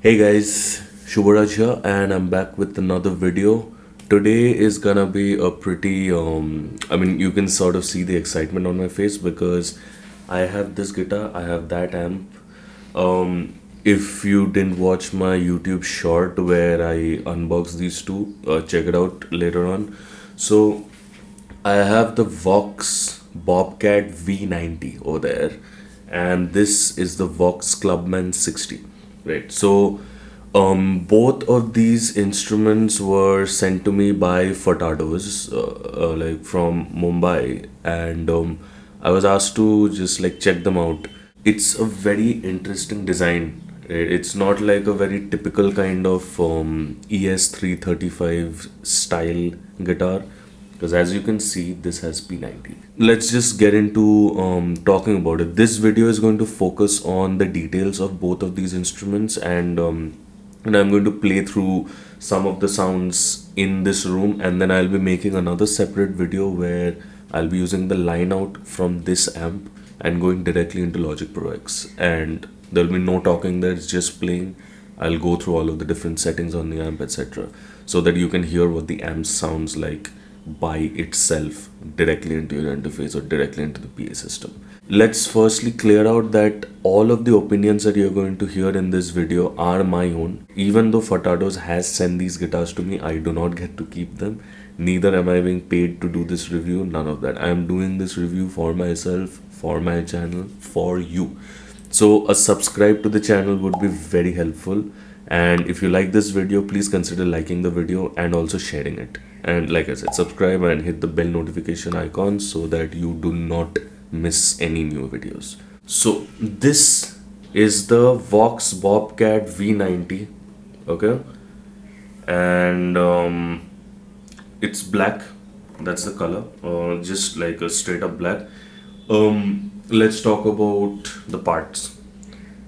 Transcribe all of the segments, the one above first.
Hey guys, Subharaj here and I'm back with another video. Today is gonna be a pretty, you can sort of see the excitement on my face because I have this guitar, I have that amp. If you didn't watch my YouTube short where I unboxed these two, check it out later on. So I have the VOX Bobcat V90 over there, and this is the VOX Clubman 60. Right. So, both of these instruments were sent to me by Furtados, like from Mumbai, and I was asked to just like check them out. It's a very interesting design. Right? It's not like a very typical kind of ES335 style guitar because as you can see this has P90. Let's just get into talking about it. This video is going to focus on the details of both of these instruments and I'm going to play through some of the sounds in this room, and then I'll be making another separate video where I'll be using the line out from this amp and going directly into Logic Pro X, and there'll be no talking there, it's just playing. I'll go through all of the different settings on the amp, etc., so that you can hear what the amp sounds like by itself directly into your interface or directly into the PA system. Let's firstly clear out that all of the opinions that you're going to hear in this video are my own. Even though Furtados has sent these guitars to me, I do not get to keep them. Neither am I being paid to do this review, none of that. I am doing this review for myself, for my channel, for you. So a subscribe to the channel would be very helpful, and if you like this video, please consider liking the video and also sharing it. And like I said, subscribe and hit the bell notification icon so that you do not miss any new videos. So this is the VOX Bobcat V90, okay, and it's black. That's the color, just like a straight up black. Let's talk about the parts.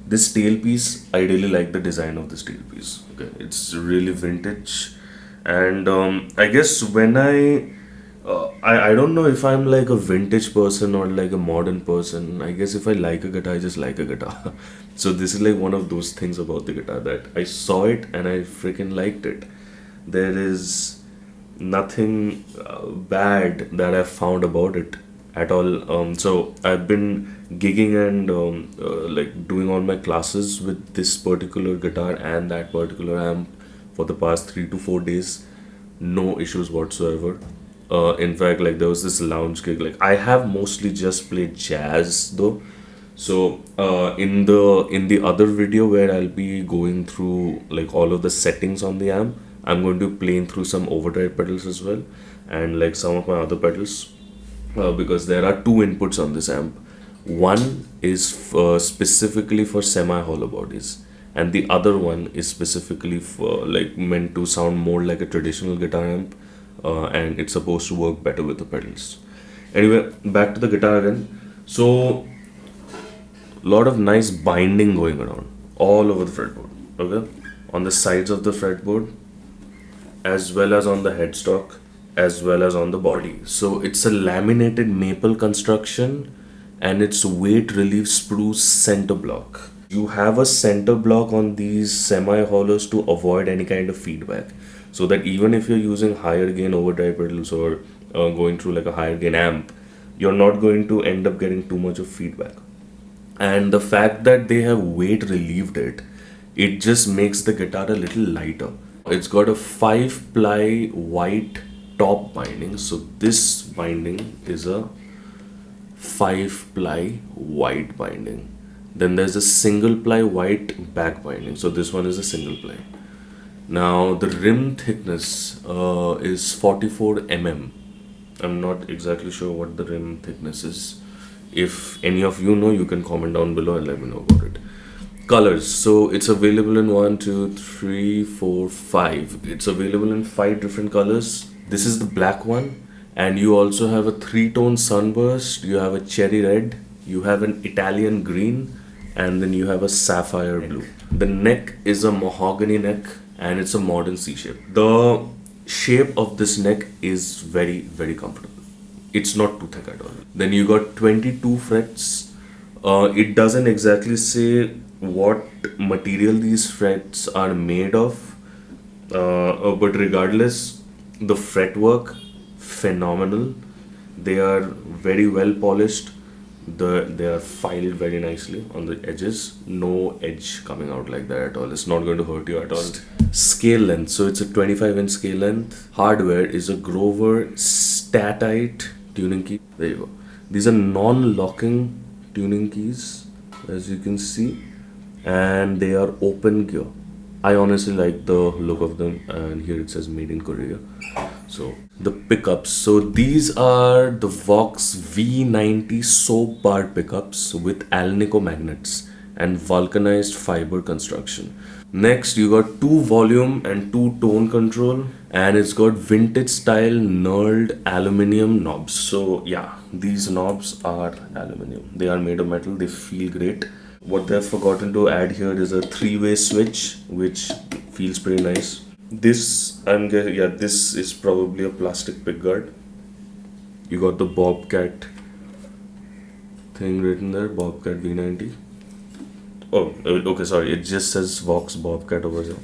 This tailpiece, I really like the design of this tailpiece. Okay, it's really vintage, and I guess when I don't know if I'm like a vintage person or like a modern person. I guess if I like a guitar, I just like a guitar. So this is like one of those things about the guitar that I saw it and I freaking liked it. There is nothing bad that I've found about it at all. So I've been gigging and like doing all my classes with this particular guitar and that particular amp for the past 3 to 4 days. No issues whatsoever. In fact, like there was this lounge gig. Like I have mostly just played jazz though. So in the other video where I'll be going through like all of the settings on the amp, I'm going to be playing through some overdrive pedals as well and like some of my other pedals, because there are two inputs on this amp. One is specifically for semi-hollow bodies, and the other one is specifically for like meant to sound more like a traditional guitar amp, and it's supposed to work better with the pedals. Anyway, back to the guitar again. So, lot of nice binding going around all over the fretboard. Okay, on the sides of the fretboard, as well as on the headstock, as well as on the body. So it's a laminated maple construction and it's weight relief spruce center block. You have a center block on these semi-hollows to avoid any kind of feedback, so that even if you're using higher gain overdrive pedals or going through like a higher gain amp, you're not going to end up getting too much of feedback. And the fact that they have weight relieved it, it just makes the guitar a little lighter. It's got a 5-ply white top binding. So this binding is a 5-ply white binding. Then there's a single ply white back binding. So this one is a single ply. Now the rim thickness is 44 mm. I'm not exactly sure what the rim thickness is. If any of you know, you can comment down below and let me know about it. Colors. So it's available in 1, 2, 3, 4, 5. It's available in 5 different colors. This is the black one, and you also have a 3-tone sunburst, you have a cherry red, you have an Italian green, and then you have a sapphire blue. The neck is a mahogany neck and it's a modern C shape. The shape of this neck is very, very comfortable. It's not too thick at all. Then you got 22 frets. It doesn't exactly say what material these frets are made of. But regardless, the fretwork, phenomenal. They are very well polished. They are filed very nicely on the edges. No edge coming out like that at all. It's not going to hurt you at all. Scale length. So it's a 25-inch scale length. Hardware is a Grover Statite tuning key. There you go. These are non-locking tuning keys, as you can see, and they are open gear. I honestly like the look of them, and here it says made in Korea. So the pickups. So these are the VOX V90 soap bar pickups with Alnico magnets and vulcanized fiber construction. Next, you got 2 volume and 2 tone control, and it's got vintage style knurled aluminium knobs. So yeah, these knobs are aluminium. They are made of metal. They feel great. What they've forgotten to add here is a 3-way switch, which feels pretty nice. This, I'm guessing, yeah, this is probably a plastic pickguard. You got the Bobcat thing written there, Bobcat V90. Oh, okay, sorry, it just says VOX Bobcat over here.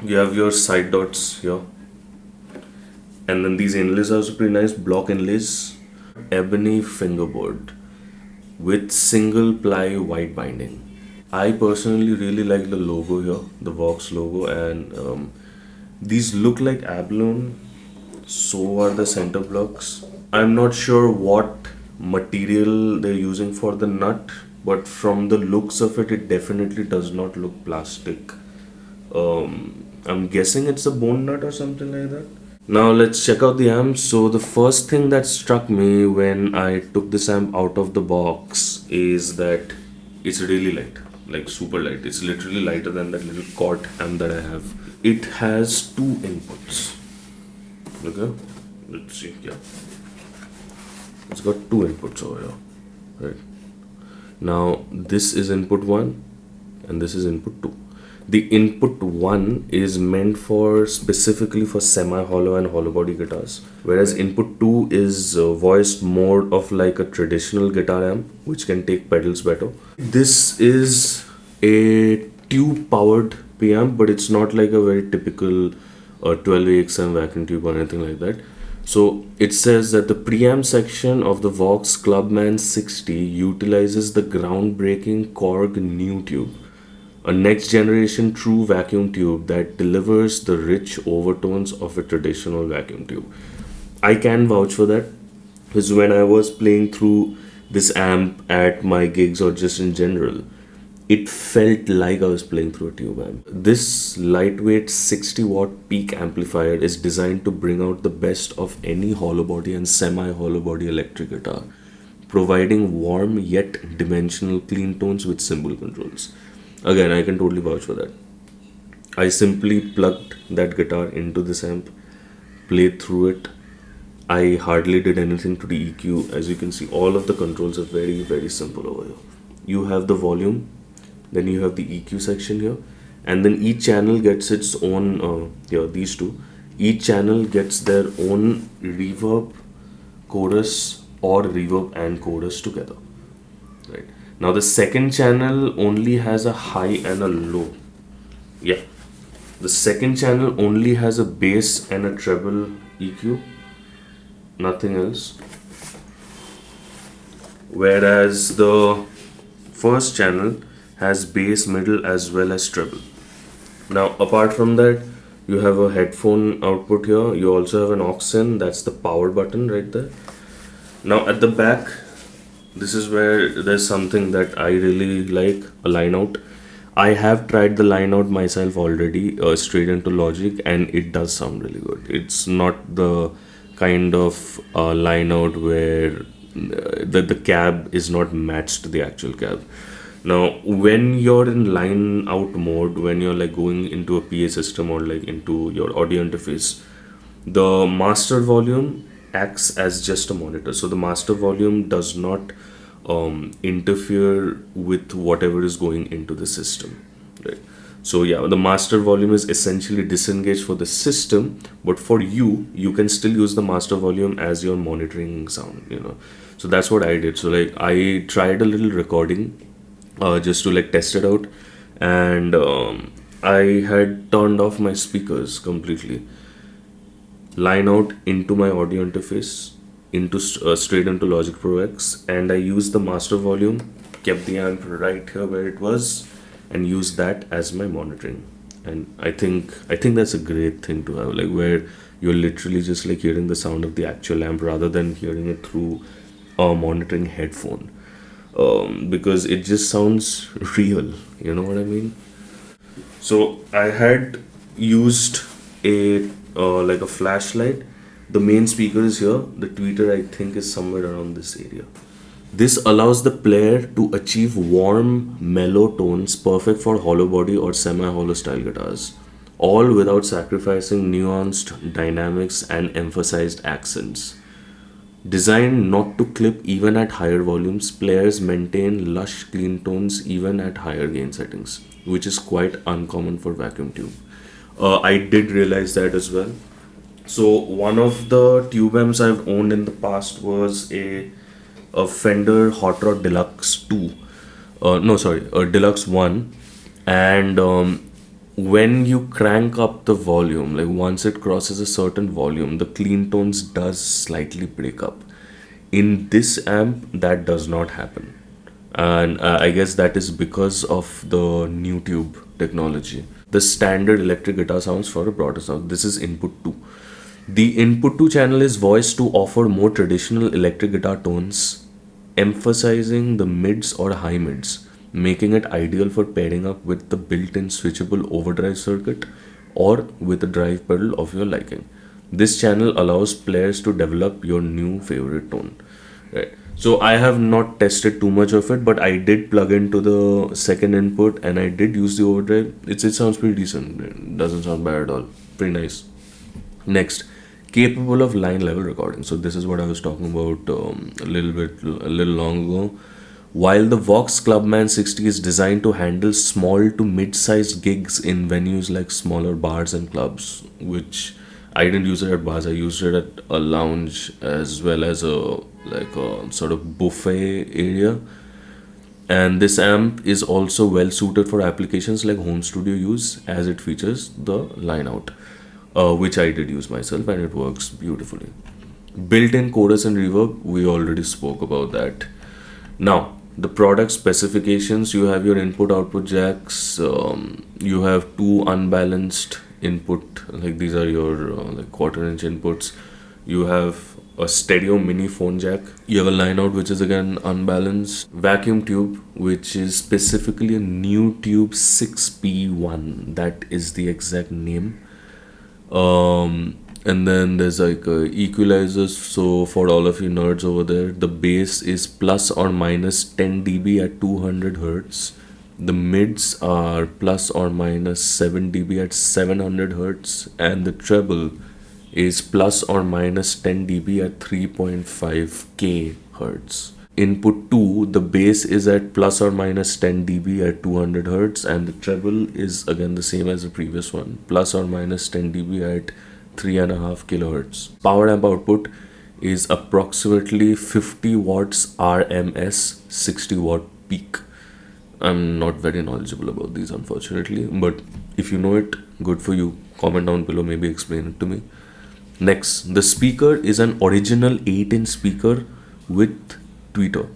You have your side dots here. And then these inlays are also pretty nice, block inlays. Ebony fingerboard with single ply white binding. I personally really like the logo here, the VOX logo, and these look like abalone. So are the center blocks. I'm not sure what material they're using for the nut, but from the looks of it, it definitely does not look plastic. I'm guessing it's a bone nut or something like that. Now let's check out the amp. So the first thing that struck me when I took this amp out of the box is that it's really light, like super light. It's literally lighter than that little cot amp that I have. It has 2 inputs. Okay, let's see. Yeah, it's got 2 inputs over here. Right now, this is input 1, and this is input 2. The input 1 is meant for specifically for semi-hollow and hollow body guitars, whereas input 2 is voiced more of like a traditional guitar amp, which can take pedals better. This is a tube powered preamp, but it's not like a very typical 12AXM vacuum tube or anything like that. So it says that the preamp section of the VOX Clubman 60 utilizes the groundbreaking Korg new tube, a next generation true vacuum tube that delivers the rich overtones of a traditional vacuum tube. I can vouch for that because when I was playing through this amp at my gigs or just in general, it felt like I was playing through a tube amp. This lightweight 60-watt peak amplifier is designed to bring out the best of any hollow body and semi hollow body electric guitar, providing warm yet dimensional clean tones with cymbal controls. Again, I can totally vouch for that. I simply plugged that guitar into this amp, played through it. I hardly did anything to the EQ. As you can see, all of the controls are very, very simple over here. You have the volume, then you have the EQ section here, and then each channel gets its own, these two. Each channel gets their own reverb, chorus, or reverb and chorus together. Right. Now the second channel only has a high and a low. Yeah. The second channel only has a bass and a treble EQ. Nothing else. Whereas the first channel has bass, middle as well as treble. Now apart from that, you have a headphone output here. You also have an aux in. That's the power button right there. Now at the back, this is where there's something that I really like, a line out. I have tried the line out myself already, straight into Logic, and it does sound really good. It's not the kind of line out where the cab is not matched to the actual cab. Now, when you're in line out mode, when you're like going into a PA system or like into your audio interface, the master volume acts as just a monitor. So the master volume does not interfere with whatever is going into the system, right? So yeah, the master volume is essentially disengaged for the system, but for you can still use the master volume as your monitoring sound, So that's what I did. So like I tried a little recording just to like test it out. And I had turned off my speakers completely, line out into my audio interface, into straight into Logic Pro X, and I used the master volume, kept the amp right here where it was, and used that as my monitoring. And I think that's a great thing to have, like where you're literally just like hearing the sound of the actual amp rather than hearing it through a monitoring headphone, because it just sounds real. You know what I mean? So I had used a like a flashlight. The main speaker is here. The tweeter I think is somewhere around this area. This allows the player to achieve warm, mellow tones perfect for hollow body or semi-hollow style guitars, all without sacrificing nuanced dynamics and emphasized accents. Designed not to clip even at higher volumes, players maintain lush, clean tones even at higher gain settings, which is quite uncommon for vacuum tube. I did realize that as well. So one of the tube amps I've owned in the past was a Fender Hot Rod Deluxe 2. No, sorry, a Deluxe 1. And when you crank up the volume, like once it crosses a certain volume, the clean tones does slightly break up. In this amp, that does not happen. And I guess that is because of the new tube technology. The standard electric guitar sounds for a broader sound. This is input 2. The input 2 channel is voiced to offer more traditional electric guitar tones, emphasizing the mids or high mids, making it ideal for pairing up with the built-in switchable overdrive circuit or with a drive pedal of your liking. This channel allows players to develop your new favorite tone. Right. So I have not tested too much of it, but I did plug into the second input and I did use the overdrive. It sounds pretty decent. It doesn't sound bad at all. Pretty nice. Next, capable of line level recording. So this is what I was talking about a little long ago. While the VOX Clubman 60 is designed to handle small to mid-sized gigs in venues like smaller bars and clubs, which I didn't use it at bars. I used it at a lounge as well as a sort of buffet area. And this amp is also well suited for applications like home studio use, as it features the line out, which I did use myself, and it works beautifully. Built-in chorus and reverb, we already spoke about that. Now, the product specifications, you have your input output jacks, you have two unbalanced input, like these are your like quarter-inch inputs. You have a stereo mini phone jack. You have a line out, which is again unbalanced. Vacuum tube, which is specifically a new tube 6P1. That is the exact name. And then there's like equalizers. So for all of you nerds over there, the bass is plus or minus 10 dB at 200 hertz. The mids are plus or minus 7 dB at 700 hertz, and the treble is plus or minus 10 dB at 3.5k hertz. Input 2, the bass is at plus or minus 10 dB at 200 hertz, and the treble is again the same as the previous one, plus or minus 10 dB at 3.5 kilohertz. Power amp output is approximately 50 watts RMS, 60 watt peak. I'm not very knowledgeable about these, unfortunately, but if you know it, good for you. Comment down below, maybe explain it to me. Next, the speaker is an original 8-inch speaker with tweeter,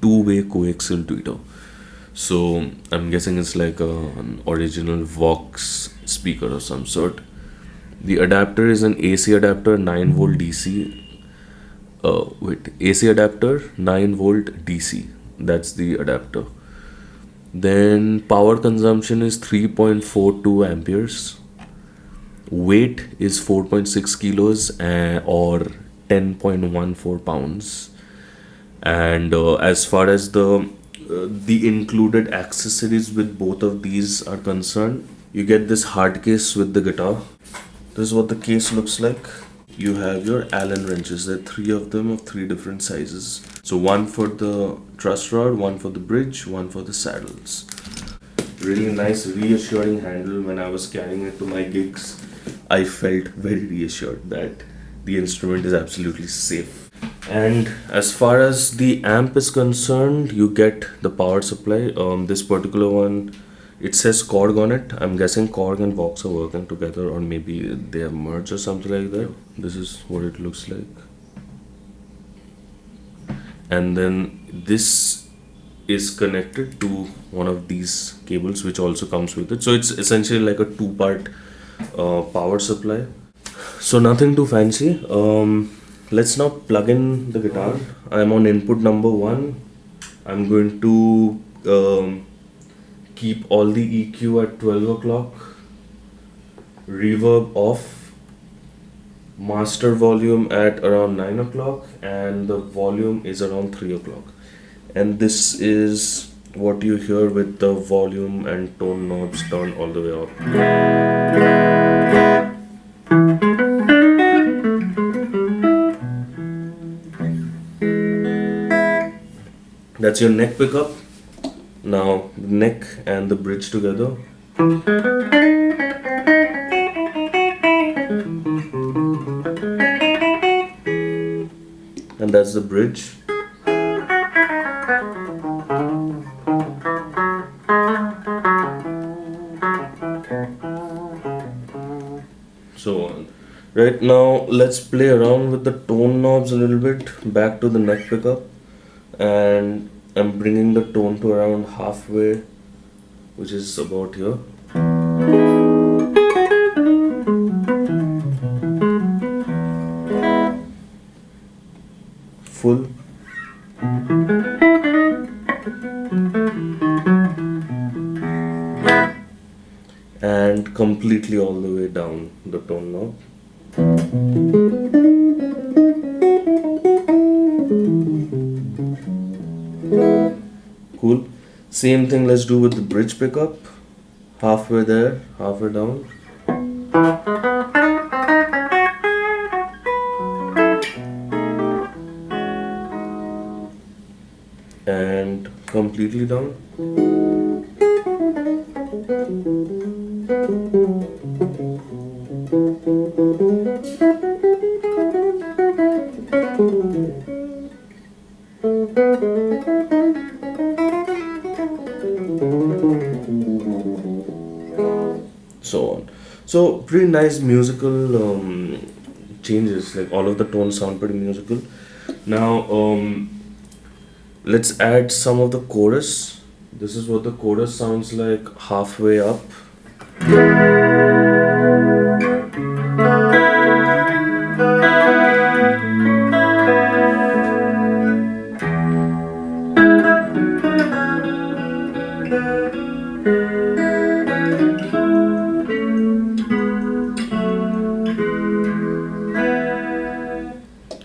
two-way coaxial tweeter. So I'm guessing it's like an original VOX speaker of some sort. The adapter is an AC adapter 9 volt DC. AC adapter 9 volt DC. That's the adapter. Then power consumption is 3.42 amperes. Weight is 4.6 kilos or 10.14 pounds. And as far as the included accessories with both of these are concerned, you get this hard case with the guitar. This is what the case looks like. You have your Allen wrenches. There are 3 of them of 3 different sizes. So one for the truss rod, one for the bridge, one for the saddles. Really nice, reassuring handle. When I was carrying it to my gigs, I felt very reassured that the instrument is absolutely safe. And as far as the amp is concerned, you get the power supply. This particular one, it says Korg on it. I'm guessing Korg and Vox are working together, or maybe they have merged or something like that. This is what it looks like. And then this is connected to one of these cables, which also comes with it. So it's essentially like a two-part power supply. So nothing too fancy. Let's now plug in the guitar. I'm on input number 1. I'm going to keep all the EQ at 12 o'clock, reverb off, master volume at around 9 o'clock, and the volume is around 3 o'clock. And this is what you hear with the volume and tone knobs turned all the way up. That's your neck pickup. Now, neck and the bridge together. And that's the bridge. So on. Right now, let's play around with the tone knobs a little bit. Back to the neck pickup. And I'm bringing the tone to around halfway, which is about here. Full. And completely all the way down the tone knob. Cool. Same thing let's do with the bridge pickup. Halfway there, halfway down. And completely down. So on. So pretty nice musical changes. Like all of the tones sound pretty musical. Now let's add some of the chorus. This is what the chorus sounds like halfway up.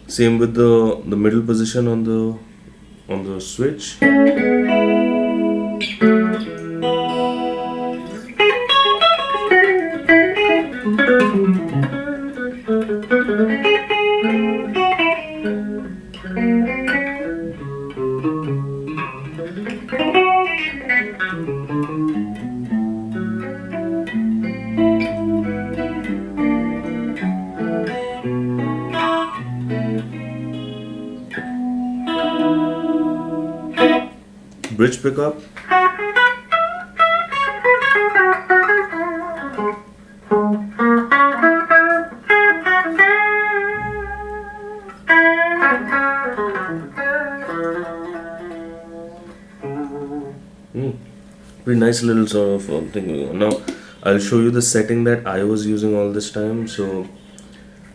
Same with the middle position on the switch. Bridge pickup. Pretty nice little sort of thing. Now I'll show you the setting that I was using all this time. So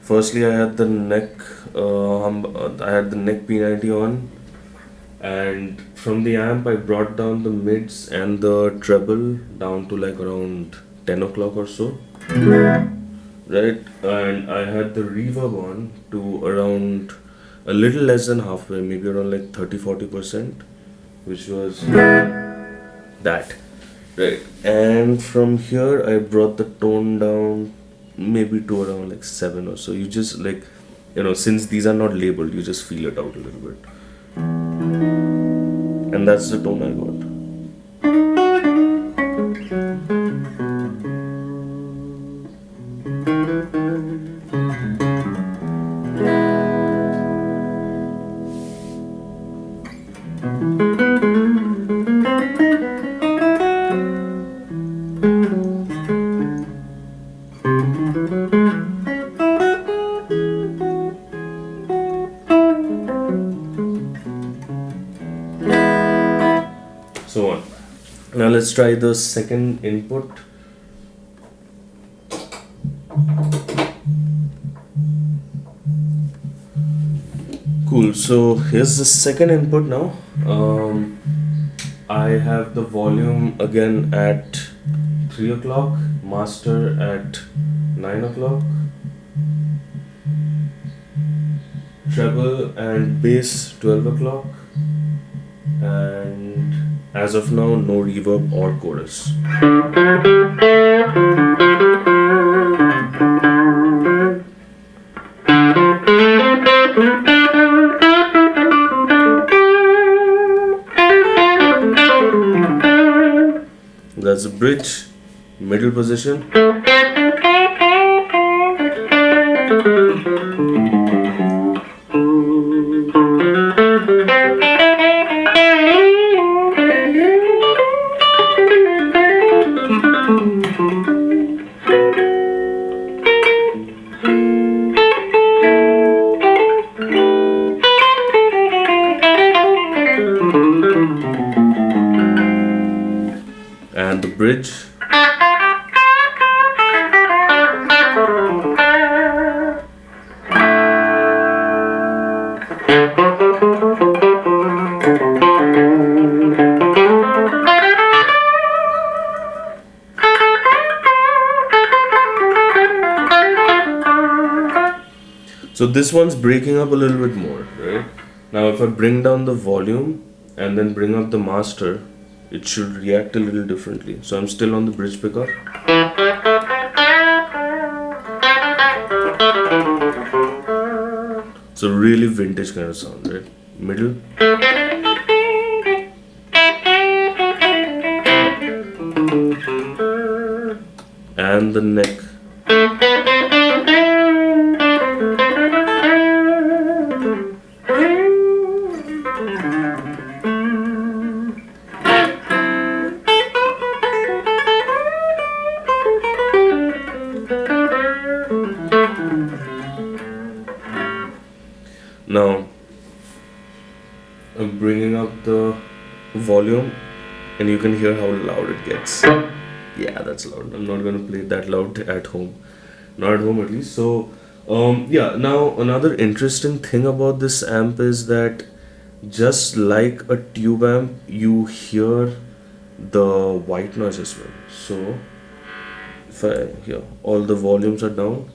firstly I had the neck P90 on, and from the amp I brought down the mids and the treble down to like around 10 o'clock or so, right? And I had the reverb on to around a little less than halfway, maybe around like 30-40%, which was that, right? And from here I brought the tone down maybe to around like 7 or so. You just like, since these are not labeled, you just feel it out a little bit. And that's the tone I got. let's try the second input. Cool, so here's the second input now. I have the volume again at 3 o'clock, master at 9 o'clock, treble and bass 12 o'clock, and as of now, no reverb or chorus. That's the bridge, middle position. And the bridge. So this one's breaking up a little bit more, right? Now if I bring down the volume and then bring up the master, it should react a little differently. So I'm still on the bridge pickup. So really vintage kind of sound, right? Middle. And the neck. Now I'm bringing up the volume and you can hear how loud it gets. Yeah, that's loud. I'm not going to play that loud at home. Not at home at least. So yeah, now another interesting thing about this amp is that just like a tube amp, you hear the white noise as well. So if I hear all the volumes are down,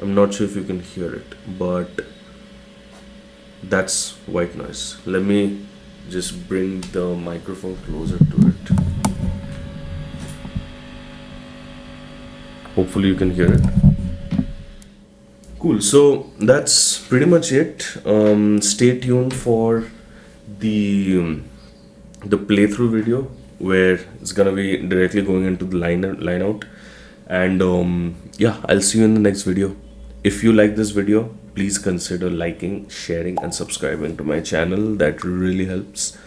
I'm not sure if you can hear it, but that's white noise. Let me just bring the microphone closer to it. Hopefully you can hear it. Cool, so that's pretty much it. Stay tuned for the playthrough video where it's gonna be directly going into the line out. And yeah, I'll see you in the next video. If you like this video, please consider liking, sharing and subscribing to my channel. That really helps.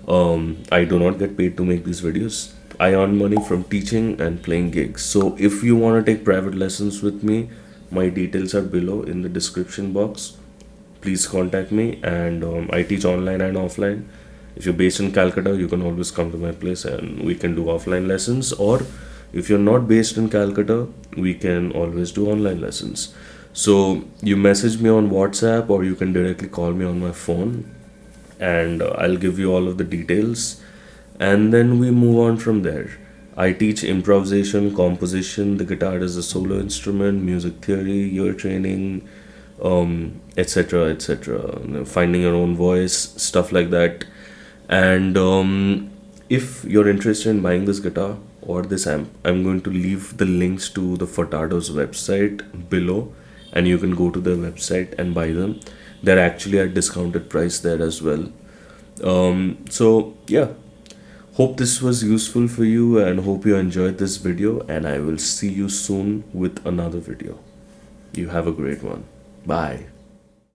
I do not get paid to make these videos. I earn money from teaching and playing gigs. So if you want to take private lessons with me, my details are below in the description box. Please contact me, and I teach online and offline. If you're based in Calcutta, you can always come to my place and we can do offline lessons, or if you're not based in Calcutta, we can always do online lessons. So you message me on WhatsApp or you can directly call me on my phone, and I'll give you all of the details, and then we move on from there. I teach improvisation, composition, the guitar is a solo instrument, music theory, ear training, etc., etc., finding your own voice, stuff like that. And if you're interested in buying this guitar or this amp, I'm going to leave the links to the Furtado's website below, and you can go to their website and buy them. They're actually at discounted price there as well. So yeah, hope this was useful for you and hope you enjoyed this video, and I will see you soon with another video. You have a great one. Bye.